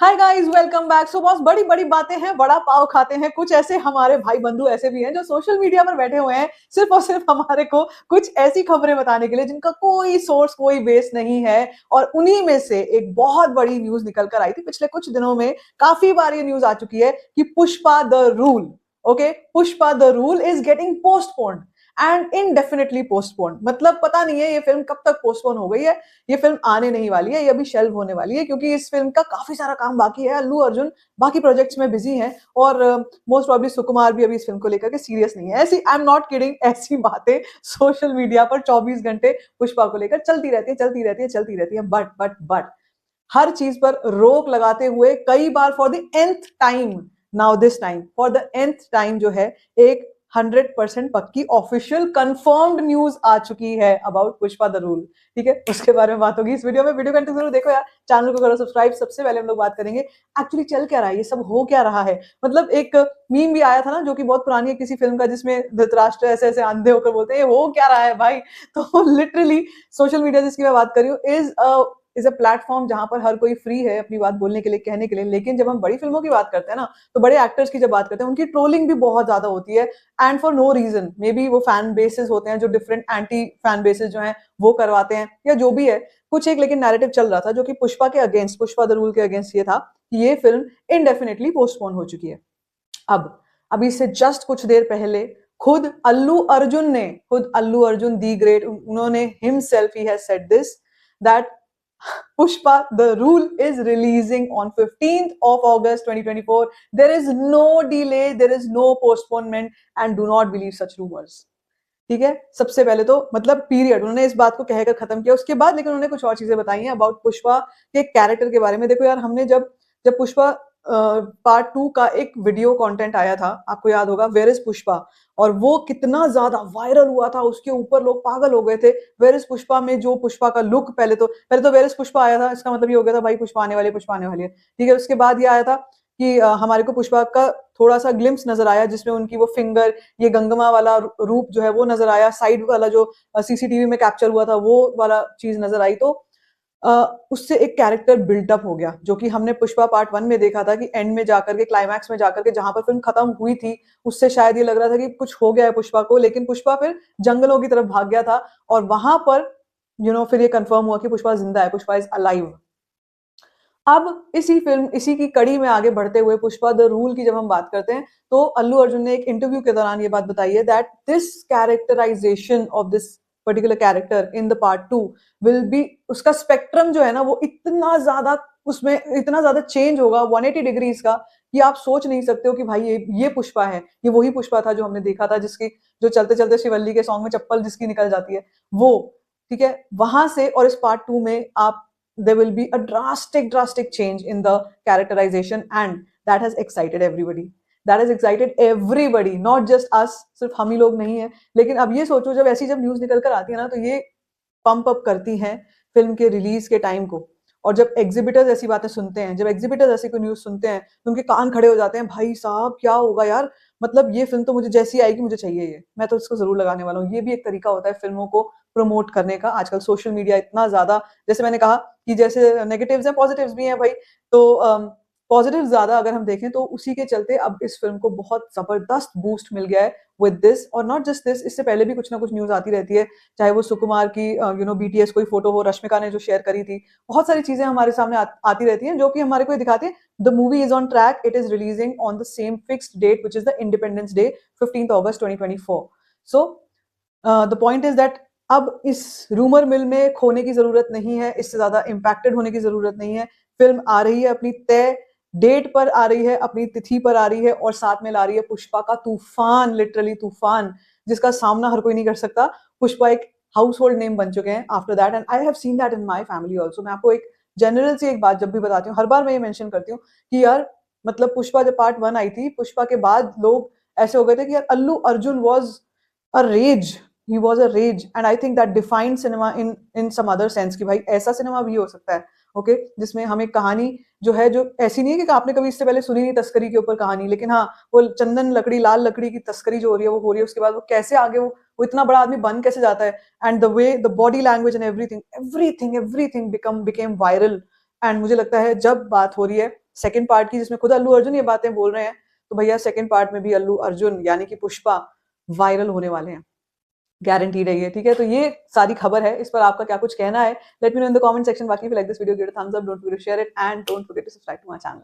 Hi guys, welcome back. So boss, बड़ी बड़ी बातें हैं, बड़ा पाव खाते हैं। कुछ ऐसे हमारे भाई बंधु ऐसे भी हैं जो सोशल मीडिया पर बैठे हुए हैं सिर्फ और सिर्फ हमारे को कुछ ऐसी खबरें बताने के लिए जिनका कोई सोर्स, कोई बेस नहीं है। और उन्हीं में से एक बहुत बड़ी न्यूज निकल कर आई थी पिछले कुछ दिनों में। काफी बार ये न्यूज आ चुकी है कि Pushpa the rule, okay, Pushpa the rule is getting postponed and indefinitely postponed. मतलब पता नहीं है ये फिल्म कब तक पोस्टपोन हो गई है। ये फिल्म आने नहीं वाली है, ये अभी शेल्व होने वाली है क्योंकि इस फिल्म का काफी सारा काम बाकी है। अल्लू अर्जुन बाकी प्रोजेक्ट्स में बिजी हैं और मोस्ट प्रॉब्ली सुकुमार भी अभी इस फिल्म को लेकर के सीरियस नहीं है। ऐसी, आई एम नॉट किडिंग, ऐसी बातें सोशल मीडिया पर 24 घंटे पुष्पा को लेकर चलती रहती है, चलती रहती है, चलती रहती है। बट हर चीज पर रोक लगाते हुए कई बार for the nth time, now this time for the nth time जो है एक 100% पक्की ऑफिशियल कंफर्म्ड न्यूज आ चुकी है अबाउट पुष्पा द रूल। ठीक है, उसके बारे में बात होगी इस वीडियो में। वीडियो कंटिन्यू जरूर देखो यार, चैनल को करो सब्सक्राइब। सबसे पहले हम लोग बात करेंगे एक्चुअली चल क्या रहा है, ये सब हो क्या रहा है। मतलब एक मीम भी आया था ना जो कि बहुत पुरानी है किसी फिल्म का, जिसमें धृतराष्ट्र ऐसे ऐसे अंधे होकर बोलते हैं ये हो क्या रहा है भाई। तो लिटरली सोशल मीडिया जिसकी मैं बात कर रही हूँ इज अ प्लेटफॉर्म जहां पर हर कोई फ्री है अपनी बात बोलने के लिए, कहने के लिए। लेकिन जब हम बड़ी फिल्मों की बात करते हैं ना, तो बड़े एक्टर्स की जब बात करते हैं उनकी ट्रोलिंग भी बहुत ज्यादा होती है and for no reason. Maybe वो फैन बेसेस होते हैं जो डिफरेंट एंटी फैन बेसेस जो हैं वो करवाते हैं या जो भी है कुछ एक। लेकिन नैरेटिव चल रहा था जो कि पुष्पा के अगेंस्ट, पुष्पा द रूल के अगेंस्ट ये था कि ये फिल्म इनडेफिनेटली पोस्टपोन हो चुकी है। अब अभी से जस्ट कुछ देर पहले खुद अल्लू अर्जुन दी ग्रेट, उन्होंने himself he has said this that Pushpa, the rule is releasing on 15th of August 2024. There is no delay, there is no postponement, and do not believe such rumors. ठीक है, सबसे पहले तो मतलब period उन्होंने इस बात को कहकर खत्म किया। उसके बाद लेकिन उन्होंने कुछ और चीजें बताई हैं अबाउट पुष्पा के कैरेक्टर के बारे में। देखो यार, हमने जब जब पुष्पा पार्ट 2 का एक वीडियो कंटेंट आया था, आपको याद होगा, वेयर इज पुष्पा, और वो कितना ज्यादा वायरल हुआ था, उसके ऊपर लोग पागल हो गए थे। वेयर इज पुष्पा में जो पुष्पा का लुक, पहले तो वेयर इज पुष्पा आया था, इसका मतलब ये हो गया था भाई पुष्पा आने वाली है, पुष्पा आने वाली है। ठीक है, उसके बाद ये आया था कि हमारे को पुष्पा का थोड़ा सा ग्लिम्स नजर आया जिसमें उनकी वो फिंगर, ये गंगमा वाला रूप जो है वो नजर आया, साइड वाला जो सीसीटीवी में कैप्चर हुआ था वो वाला चीज नजर आई। तो उससे एक कैरेक्टर बिल्टअप हो गया जो कि हमने पुष्पा पार्ट 1 में देखा था कि एंड में जाकर के, क्लाइमैक्स में जाकर के, जहां पर फिल्म खत्म हुई थी, उससे शायद ये लग रहा था कि कुछ हो गया है पुष्पा को। लेकिन पुष्पा फिर जंगलों की तरफ भाग गया था और वहां पर फिर ये कंफर्म हुआ कि पुष्पा जिंदा है, पुष्पा इज अलाइव। अब इसी की कड़ी में आगे बढ़ते हुए पुष्पा द रूल की जब हम बात करते हैं तो अल्लू अर्जुन ने एक इंटरव्यू के दौरान ये बात बताई है that this characterisation of this particular character in the part 2 will be, उसका स्पेक्ट्रम जो है ना वो इतना ज्यादा, उसमें इतना ज्यादा चेंज होगा 180 डिग्रीज का कि आप सोच नहीं सकते हो कि भाई ये पुष्पा है, ये वही पुष्पा था जो हमने देखा था, जिसकी जो चलते चलते शिवल्ली के सॉन्ग में चप्पल जिसकी निकल जाती है वो। ठीक है, वहां से और इस पार्ट 2 में आप, there will be a drastic change in the characterization, and that has excited everybody, that has excited everybody, not just us, सिर्फ हम ही लोग नहीं है। लेकिन अब ये सोचो जब ऐसी जब न्यूज निकल कर आती है ना तो ये पंप अप करती हैं फिल्म के रिलीज के टाइम को। और जब एग्जिबिटर्स ऐसी बातें सुनते हैं, जब एग्जिबिटर्स ऐसी कोई न्यूज सुनते हैं तो उनके कान खड़े हो जाते हैं, भाई साहब क्या होगा यार, मतलब ये फिल्म तो मुझे जैसी आएगी मुझे चाहिए, ये मैं तो इसको जरूर लगाने वाला हूँ। ये भी एक तरीका होता है फिल्मों को प्रमोट करने का। आजकल सोशल मीडिया इतना ज्यादा, जैसे मैंने कहा कि जैसे नेगेटिव्स हैं पॉजिटिव्स भी हैं भाई, तो पॉजिटिव ज्यादा अगर हम देखें तो उसी के चलते अब इस फिल्म को बहुत जबरदस्त बूस्ट मिल गया है विद दिस। और नॉट जस्ट दिस, इससे पहले भी कुछ ना कुछ न्यूज आती रहती है, चाहे वो सुकुमार की बीटीएस कोई फोटो हो, रश्मिका ने जो शेयर करी थी, बहुत सारी चीजें हमारे सामने आती रहती हैं जो कि हमारे को दिखाती है the movie is on track, it is releasing on the same fixed date which is the Independence Day 15 August 2024। So the point is that अब इस रूमर मिल में खोने की जरूरत नहीं है, इससे ज्यादा इम्पैक्टेड होने की जरूरत नहीं है। फिल्म आ रही है, अपनी तय डेट पर आ रही है, अपनी तिथि पर आ रही है, और साथ में ला रही है पुष्पा का तूफान, लिटरली तूफान, जिसका सामना हर कोई नहीं कर सकता। पुष्पा एक हाउस होल्ड नेम बन चुके हैं after that, and I have seen that in my family also. मैं आपको एक जनरल सी एक बात जब भी बताती हूँ, हर बार मैं ये मेंशन करती हूँ कि यार मतलब पुष्पा जब पार्ट 1 आई थी, पुष्पा के बाद लोग ऐसे हो गए थे कि यार Allu Arjun was a rage, he was a rage, and I think that defined cinema in some other sense कि भाई ऐसा सिनेमा भी हो सकता है, ओके, जिसमें हमें कहानी जो है, जो ऐसी नहीं है कि आपने कभी इससे पहले सुनी नहीं तस्करी के ऊपर कहानी, लेकिन हाँ वो चंदन लकड़ी, लाल लकड़ी की तस्करी जो हो रही है वो हो रही है। उसके बाद वो कैसे आगे वो इतना बड़ा आदमी बन कैसे जाता है, and the way the body language and everything become became viral, and मुझे लगता है जब बात हो रही है सेकंड पार्ट की, जिसमें खुद अल्लू अर्जुन ये बातें बोल रहे हैं, तो भैया सेकंड पार्ट में भी अल्लू अर्जुन यानी कि पुष्पा वायरल होने वाले हैं, गारंटीड है ये, ठीक है। तो ये सारी खबर है, इस पर आपका क्या कुछ कहना है, let me know in the comment section. बाकी if you like this video, give it a thumbs up, don't forget to share it and don't forget to subscribe to my channel.